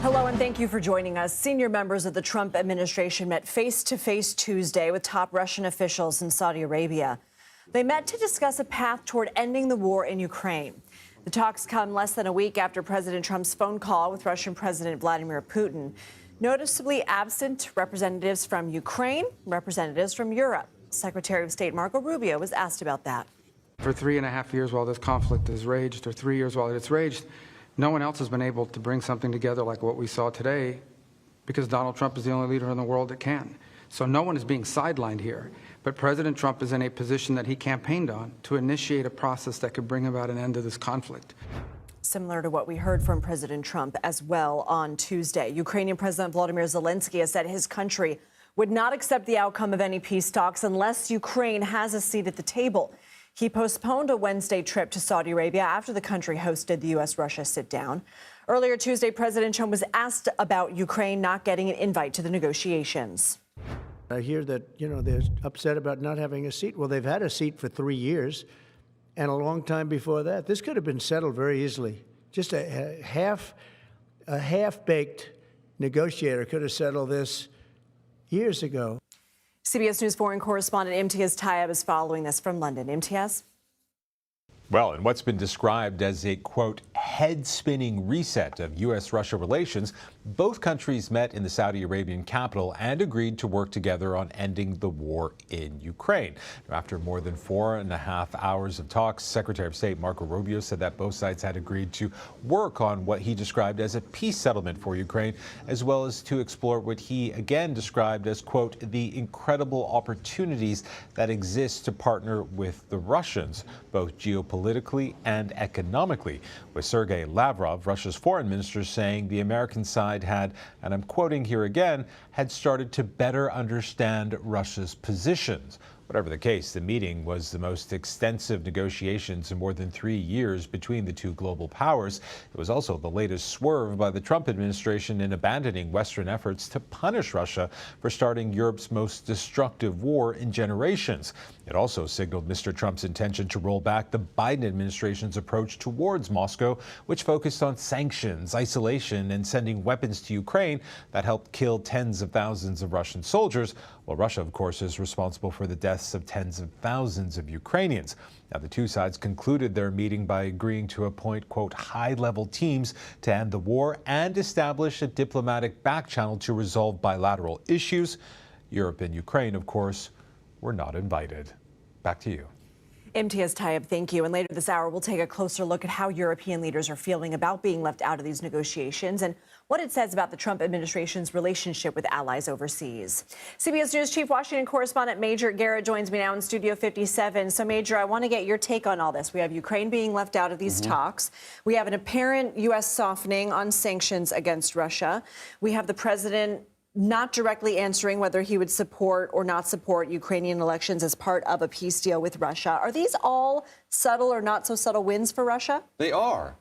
Hello and thank you for joining us. Senior members of the Trump administration met face-to-face Tuesday with top Russian officials in Saudi Arabia. They met to discuss a path toward ending the war in Ukraine. The talks come less than a week after President Trump's phone call with Russian President Vladimir Putin. Noticeably absent representatives from Ukraine, representatives from Europe. Secretary of State Marco Rubio was asked about that. For 3.5 years while this conflict has raged, or 3 years while it's raged, no one else has been able to bring something together like what we saw today, because Donald Trump is the only leader in the world that can. So no one is being sidelined here. But President Trump is in a position that he campaigned on to initiate a process that could bring about an end to this conflict. Similar to what we heard from President Trump as well on Tuesday. Ukrainian President Volodymyr Zelensky has said his country would not accept the outcome of any peace talks unless Ukraine has a seat at the table. He postponed a Wednesday trip to Saudi Arabia after the country hosted the U.S.-Russia sit-down. Earlier Tuesday, President Trump was asked about Ukraine not getting an invite to the negotiations. I hear that, they're upset about not having a seat. Well, they've had a seat for 3 years and a long time before that. This could have been settled very easily. Just a half-baked negotiator could have settled this years ago. CBS News foreign correspondent Imtiaz Tyab is following this from London. Imtiaz? Well, in what's been described as a, quote, head-spinning reset of U.S.-Russia relations, both countries met in the Saudi Arabian capital and agreed to work together on ending the war in Ukraine. After more than 4.5 hours of talks, Secretary of State Marco Rubio said that both sides had agreed to work on what he described as a peace settlement for Ukraine, as well as to explore what he again described as, quote, the incredible opportunities that exist to partner with the Russians, both geopolitically and economically, with Sergei Lavrov, Russia's foreign minister, saying the American side had, and I'm quoting here again, had started to better understand Russia's positions. Whatever the case, the meeting was the most extensive negotiations in more than 3 years between the two global powers. It was also the latest swerve by the Trump administration in abandoning Western efforts to punish Russia for starting Europe's most destructive war in generations. It also signaled Mr. Trump's intention to roll back the Biden administration's approach towards Moscow, which focused on sanctions, isolation, and sending weapons to Ukraine that helped kill tens of thousands of Russian soldiers. Well, Russia, of course, is responsible for the deaths of tens of thousands of Ukrainians. Now, the two sides concluded their meeting by agreeing to appoint, quote, high-level teams to end the war and establish a diplomatic back channel to resolve bilateral issues. Europe and Ukraine, of course, were not invited. Back to you. Imtiaz Tyab, thank you. And later this hour, we'll take a closer look at how European leaders are feeling about being left out of these negotiations and what it says about the Trump administration's relationship with allies overseas. CBS News Chief Washington correspondent Major Garrett joins me now in Studio 57. So, Major, I want to get your take on all this. We have Ukraine being left out of these talks. We have an apparent U.S. softening on sanctions against Russia. We have the president not directly answering whether he would support or not support Ukrainian elections as part of a peace deal with Russia. Are these all subtle or not so subtle wins for Russia? They are,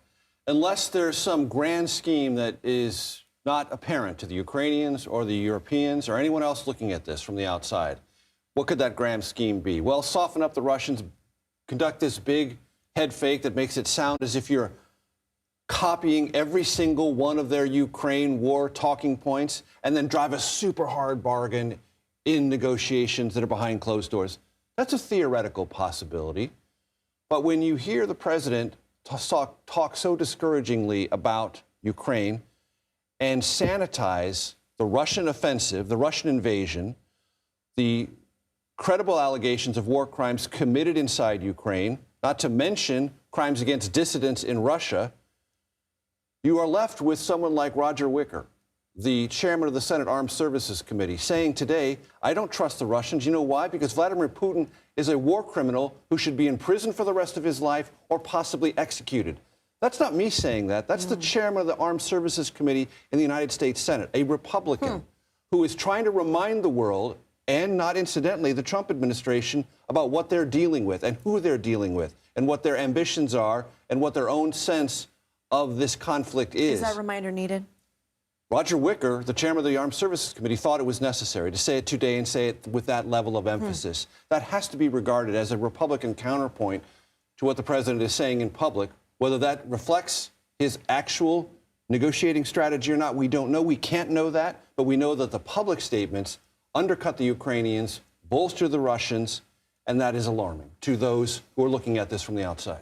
unless there's some grand scheme that is not apparent to the Ukrainians or the Europeans or anyone else looking at this from the outside. What could that grand scheme be? Well, soften up the Russians, conduct this big head fake that makes it sound as if you're copying every single one of their Ukraine war talking points, and then drive a super hard bargain in negotiations that are behind closed doors. That's a theoretical possibility. But when you hear the president talk so discouragingly about Ukraine and sanitize the Russian offensive, the Russian invasion, the credible allegations of war crimes committed inside Ukraine, not to mention crimes against dissidents in Russia, you are left with someone like Roger Wicker, the chairman of the Senate Armed Services Committee, saying today, I don't trust the Russians. You know why? Because Vladimir Putin is a war criminal who should be in prison for the rest of his life or possibly executed. That's not me saying that. That's the chairman of the Armed Services Committee in the United States Senate, a Republican who is trying to remind the world, and not incidentally the Trump administration, about what they're dealing with and who they're dealing with and what their ambitions are and what their own sense of this conflict is. Is that reminder needed? Roger Wicker, the chairman of the Armed Services Committee, thought it was necessary to say it today and say it with that level of emphasis. That has to be regarded as a Republican counterpoint to what the president is saying in public, whether that reflects his actual negotiating strategy or not, we don't know. We can't know that, but we know that the public statements undercut the Ukrainians, bolster the Russians, and that is alarming to those who are looking at this from the outside.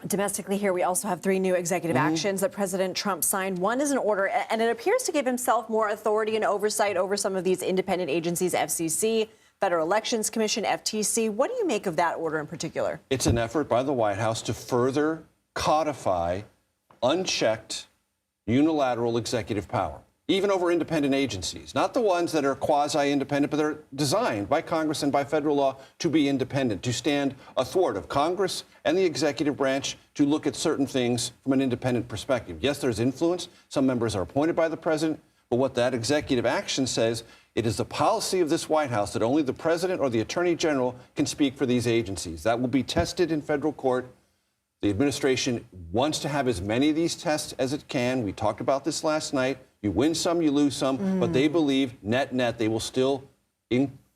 Domestically here, we also have 3 new executive actions that President Trump signed. One is an order, and it appears to give himself more authority and oversight over some of these independent agencies, FCC, Federal Elections Commission, FTC. What do you make of that order in particular? It's an effort by the White House to further codify unchecked unilateral executive power, even over independent agencies, not the ones that are quasi-independent, but they're designed by Congress and by federal law to be independent, to stand athwart of Congress and the executive branch to look at certain things from an independent perspective. Yes, there's influence. Some members are appointed by the president, but what that executive action says, it is the policy of this White House that only the president or the attorney general can speak for these agencies. That will be tested in federal court. The administration wants to have as many of these tests as it can. We talked about this last night. You win some, you lose some, but they believe net they will still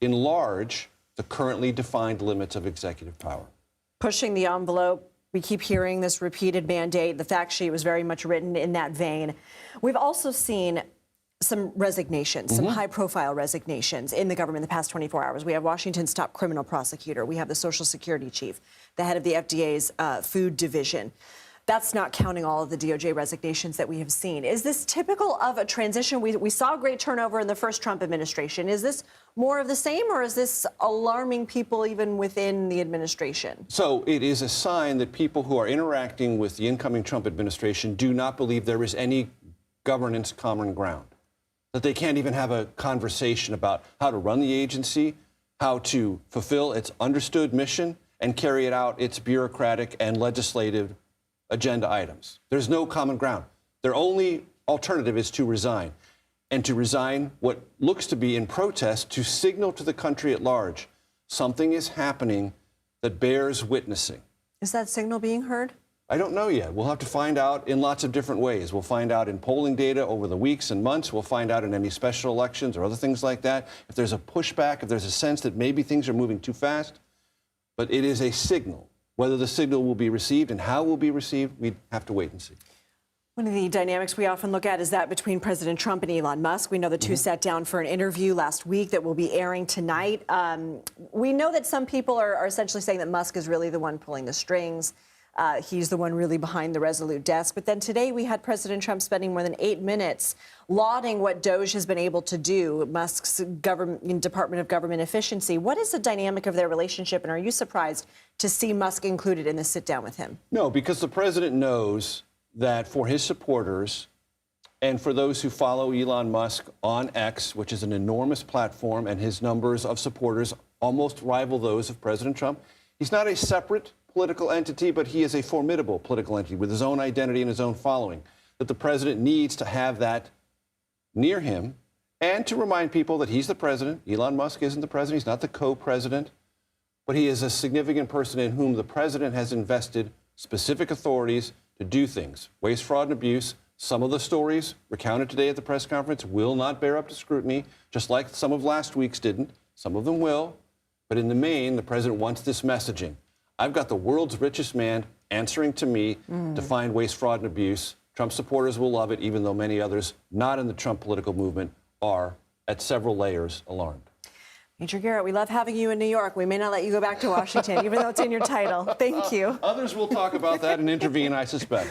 enlarge the currently defined limits of executive power. Pushing the envelope. We keep hearing this repeated mandate. The fact sheet was very much written in that vein. We've also seen some resignations, some high-profile resignations in the government in the past 24 hours. We have Washington's top criminal prosecutor. We have the Social Security chief, the head of the FDA's food division. That's not counting all of the DOJ resignations that we have seen. Is this typical of a transition? We saw great turnover in the first Trump administration. Is this more of the same, or is this alarming people even within the administration? So it is a sign that people who are interacting with the incoming Trump administration do not believe there is any governance common ground, that they can't even have a conversation about how to run the agency, how to fulfill its understood mission, and carry it out its bureaucratic and legislative agenda items. There's no common ground. Their only alternative is to resign, and to resign what looks to be in protest to signal to the country at large something is happening that bears witnessing. Is that signal being heard? I don't know yet. We'll have to find out in lots of different ways. We'll find out in polling data over the weeks and months. We'll find out in any special elections or other things like that. If there's a pushback, if there's a sense that maybe things are moving too fast. But it is a signal. Whether the signal will be received and how it will be received, we have to wait and see. One of the dynamics we often look at is that between President Trump and Elon Musk. We know the two sat down for an interview last week that will be airing tonight. We know that some people are essentially saying that Musk is really the one pulling the strings. He's the one really behind the Resolute desk. But then today we had President Trump spending more than 8 minutes lauding what DOJ has been able to do, Musk's Department of Government Efficiency. What is the dynamic of their relationship, and are you surprised to see Musk included in the sit-down with him? No, because the president knows that for his supporters and for those who follow Elon Musk on X, which is an enormous platform, and his numbers of supporters almost rival those of President Trump, he's not a separate political entity, but he is a formidable political entity with his own identity and his own following, that the president needs to have that near him and to remind people that he's the president. Elon Musk isn't the president. He's not the co-president, but he is a significant person in whom the president has invested specific authorities to do things. Waste, fraud, and abuse. Some of the stories recounted today at the press conference will not bear up to scrutiny, just like some of last week's didn't. Some of them will. But in the main, the president wants this messaging. I've got the world's richest man answering to me to find waste, fraud, and abuse. Trump supporters will love it, even though many others not in the Trump political movement are, at several layers, alarmed. Major Garrett, we love having you in New York. We may not let you go back to Washington, even though it's in your title. Thank you. Others will talk about that and intervene, I suspect.